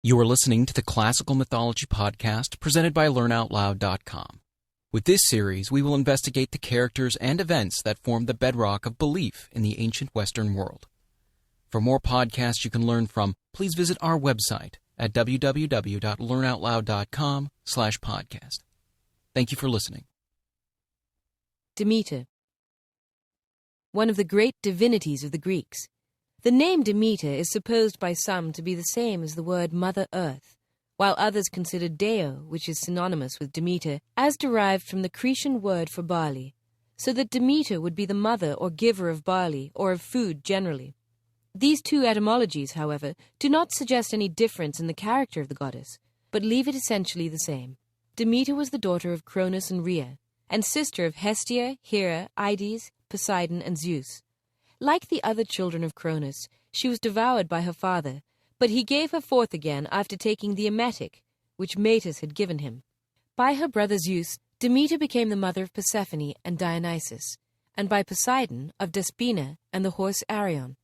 You are listening to the Classical Mythology Podcast presented by LearnOutLoud.com. With this series, we will investigate the characters and events that form the bedrock of belief in the ancient Western world. For more podcasts you can learn from, please visit our website at www.learnoutloud.com/podcast. Thank you for listening. Demeter. One of the great divinities of the Greeks. The name Demeter is supposed by some to be the same as the word Mother Earth, while others consider Deo, which is synonymous with Demeter, as derived from the Cretan word for barley, so that Demeter would be the mother or giver of barley or of food generally. These two etymologies, however, do not suggest any difference in the character of the goddess, but leave it essentially the same. Demeter was the daughter of Cronus and Rhea, and sister of Hestia, Hera, Ides, Poseidon, and Zeus. Like the other children of Cronus, she was devoured by her father, but he gave her forth again after taking the emetic, which Metis had given him. By her brother Zeus, Demeter became the mother of Persephone and Dionysus, and by Poseidon of Despina and the horse Arion.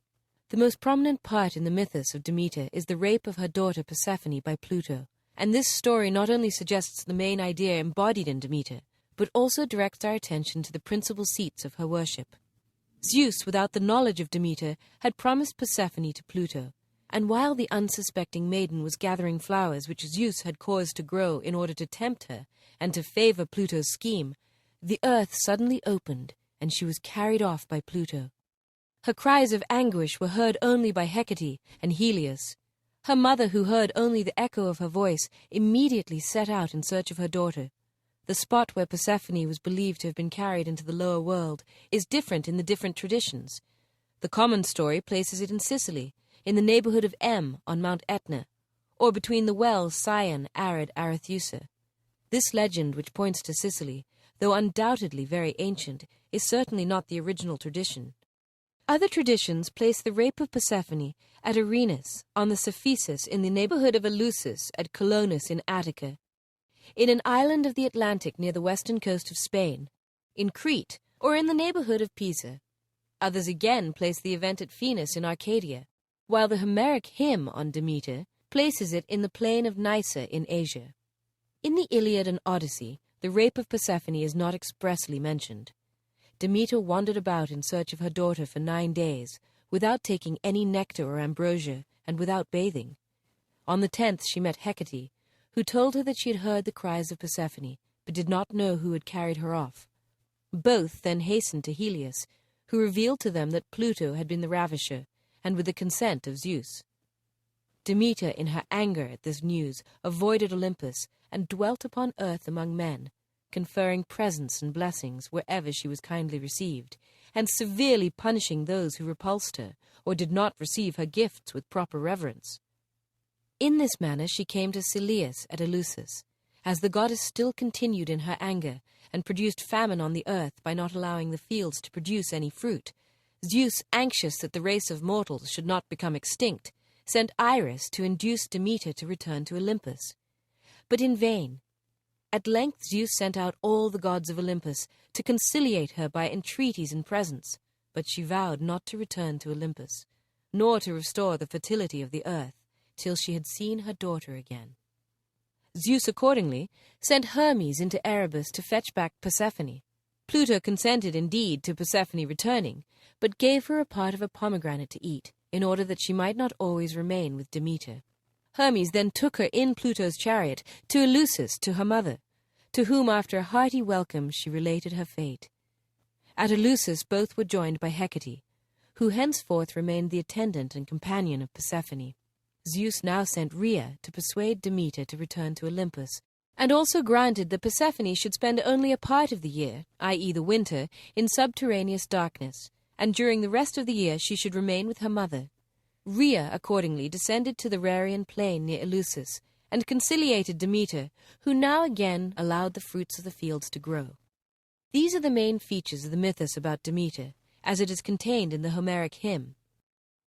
The most prominent part in the mythos of Demeter is the rape of her daughter Persephone by Pluto, and this story not only suggests the main idea embodied in Demeter, but also directs our attention to the principal seats of her worship. Zeus, without the knowledge of Demeter, had promised Persephone to Pluto, and while the unsuspecting maiden was gathering flowers which Zeus had caused to grow in order to tempt her and to favor Pluto's scheme, the earth suddenly opened, and she was carried off by Pluto. Her cries of anguish were heard only by Hecate and Helios. Her mother, who heard only the echo of her voice, immediately set out in search of her daughter. The spot where Persephone was believed to have been carried into the lower world is different in the different traditions. The common story places it in Sicily, in the neighborhood of on Mount Etna, or between the wells Sion, arid Arethusa. This legend, which points to Sicily, though undoubtedly very ancient, is certainly not the original tradition. Other traditions place the rape of Persephone at Arenas, on the Cephisus in the neighborhood of Eleusis at Colonus in Attica, in an island of the Atlantic near the western coast of Spain, in Crete, or in the neighborhood of Pisa. Others again place the event at Phoenix in Arcadia, while the Homeric hymn on Demeter places it in the plain of Nysa in Asia. In the Iliad and Odyssey, the rape of Persephone is not expressly mentioned. Demeter wandered about in search of her daughter for 9 days, without taking any nectar or ambrosia, and without bathing. On the 10th she met Hecate, who told her that she had heard the cries of Persephone, but did not know who had carried her off. Both then hastened to Helios, who revealed to them that Pluto had been the ravisher, and with the consent of Zeus. Demeter, in her anger at this news, avoided Olympus, and dwelt upon earth among men, conferring presents and blessings wherever she was kindly received, and severely punishing those who repulsed her, or did not receive her gifts with proper reverence. In this manner she came to Celeus at Eleusis, as the goddess still continued in her anger, and produced famine on the earth by not allowing the fields to produce any fruit. Zeus, anxious that the race of mortals should not become extinct, sent Iris to induce Demeter to return to Olympus. But in vain. At length Zeus sent out all the gods of Olympus to conciliate her by entreaties and presents, but she vowed not to return to Olympus, nor to restore the fertility of the earth, till she had seen her daughter again. Zeus accordingly sent Hermes into Erebus to fetch back Persephone. Pluto consented indeed to Persephone returning, but gave her a part of a pomegranate to eat, in order that she might not always remain with Demeter. Hermes then took her in Pluto's chariot to Eleusis, to her mother, to whom after a hearty welcome she related her fate. At Eleusis both were joined by Hecate, who henceforth remained the attendant and companion of Persephone. Zeus now sent Rhea to persuade Demeter to return to Olympus, and also granted that Persephone should spend only a part of the year, i.e. the winter, in subterraneous darkness, and during the rest of the year she should remain with her mother. Rhea accordingly descended to the Rarian plain near Eleusis, and conciliated Demeter, who now again allowed the fruits of the fields to grow. These are the main features of the mythos about Demeter, as it is contained in the Homeric hymn.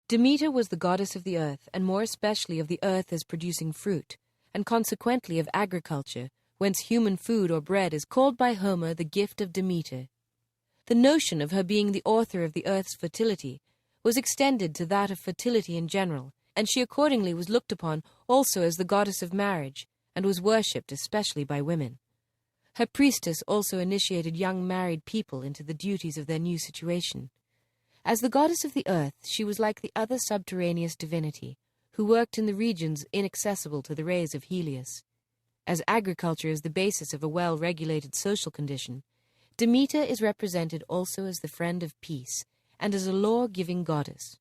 Demeter was the goddess of the earth, and more especially of the earth as producing fruit, and consequently of agriculture, whence human food or bread is called by Homer the gift of Demeter. The notion of her being the author of the earth's fertility was extended to that of fertility in general, and she accordingly was looked upon also as the goddess of marriage, and was worshipped especially by women. Her priestess also initiated young married people into the duties of their new situation. As the goddess of the earth, she was like the other subterraneous divinity, who worked in the regions inaccessible to the rays of Helios. As agriculture is the basis of a well-regulated social condition, Demeter is represented also as the friend of peace and as a law-giving goddess.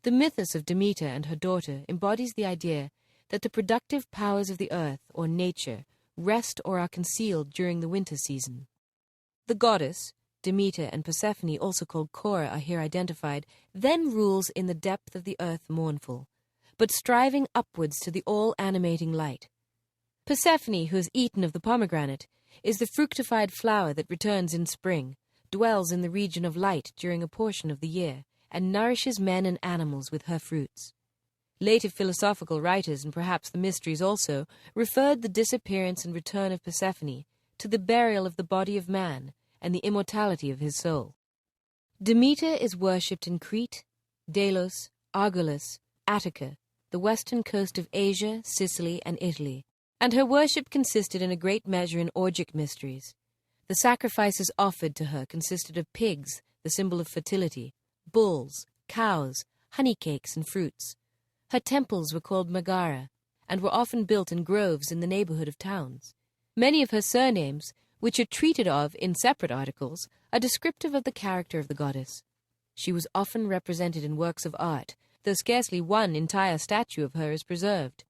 The mythos of Demeter and her daughter embodies the idea that the productive powers of the earth, or nature, rest or are concealed during the winter season. The goddess, Demeter and Persephone, also called Cora, are here identified, then rules in the depth of the earth mournful, but striving upwards to the all-animating light. Persephone, who has eaten of the pomegranate, is the fructified flower that returns in spring, dwells in the region of light during a portion of the year, and nourishes men and animals with her fruits. Later philosophical writers, and perhaps the mysteries also, referred the disappearance and return of Persephone to the burial of the body of man and the immortality of his soul. Demeter is worshipped in Crete, Delos, Argolis, Attica, the western coast of Asia, Sicily, and Italy, and her worship consisted in a great measure in orgic mysteries. The sacrifices offered to her consisted of pigs, the symbol of fertility, bulls, cows, honey cakes, and fruits. Her temples were called Megara, and were often built in groves in the neighborhood of towns. Many of her surnames, which are treated of in separate articles, are descriptive of the character of the goddess. She was often represented in works of art, though scarcely one entire statue of her is preserved.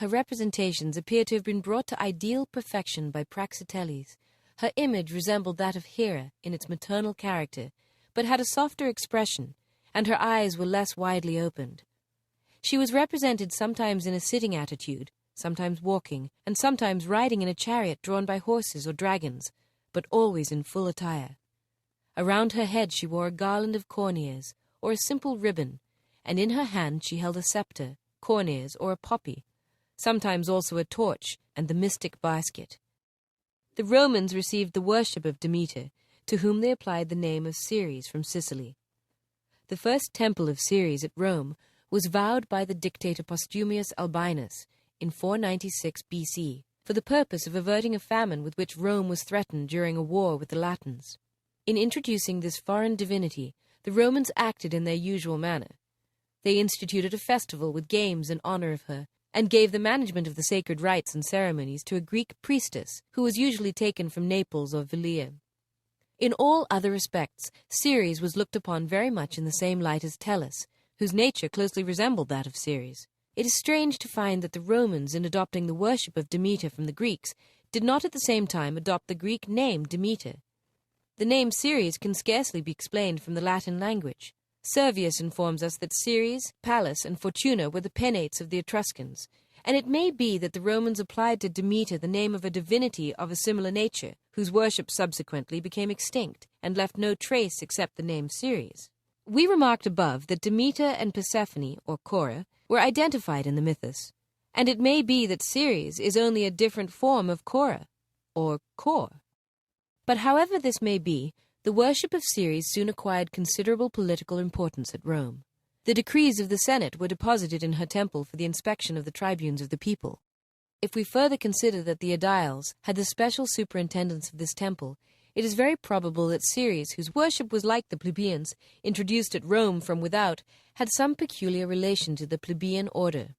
Her representations appear to have been brought to ideal perfection by Praxiteles. Her image resembled that of Hera in its maternal character, but had a softer expression, and her eyes were less widely opened. She was represented sometimes in a sitting attitude, sometimes walking, and sometimes riding in a chariot drawn by horses or dragons, but always in full attire. Around her head she wore a garland of corn ears, or a simple ribbon, and in her hand she held a scepter, corn ears, or a poppy, sometimes also a torch and the mystic basket. The Romans received the worship of Demeter, to whom they applied the name of Ceres from Sicily. The first temple of Ceres at Rome was vowed by the dictator Postumius Albinus in 496 BC for the purpose of averting a famine with which Rome was threatened during a war with the Latins. In introducing this foreign divinity, the Romans acted in their usual manner. They instituted a festival with games in honor of her, and gave the management of the sacred rites and ceremonies to a Greek priestess, who was usually taken from Naples or Velia. In all other respects, Ceres was looked upon very much in the same light as Tellus, whose nature closely resembled that of Ceres. It is strange to find that the Romans, in adopting the worship of Demeter from the Greeks, did not at the same time adopt the Greek name Demeter. The name Ceres can scarcely be explained from the Latin language. Servius informs us that Ceres, Pallas, and Fortuna were the penates of the Etruscans, and it may be that the Romans applied to Demeter the name of a divinity of a similar nature, whose worship subsequently became extinct, and left no trace except the name Ceres. We remarked above that Demeter and Persephone, or Cora, were identified in the mythos, and it may be that Ceres is only a different form of Cora, or Cor. But however this may be, the worship of Ceres soon acquired considerable political importance at Rome. The decrees of the Senate were deposited in her temple for the inspection of the tribunes of the people. If we further consider that the aediles had the special superintendence of this temple, it is very probable that Ceres, whose worship was like the plebeians, introduced at Rome from without, had some peculiar relation to the plebeian order.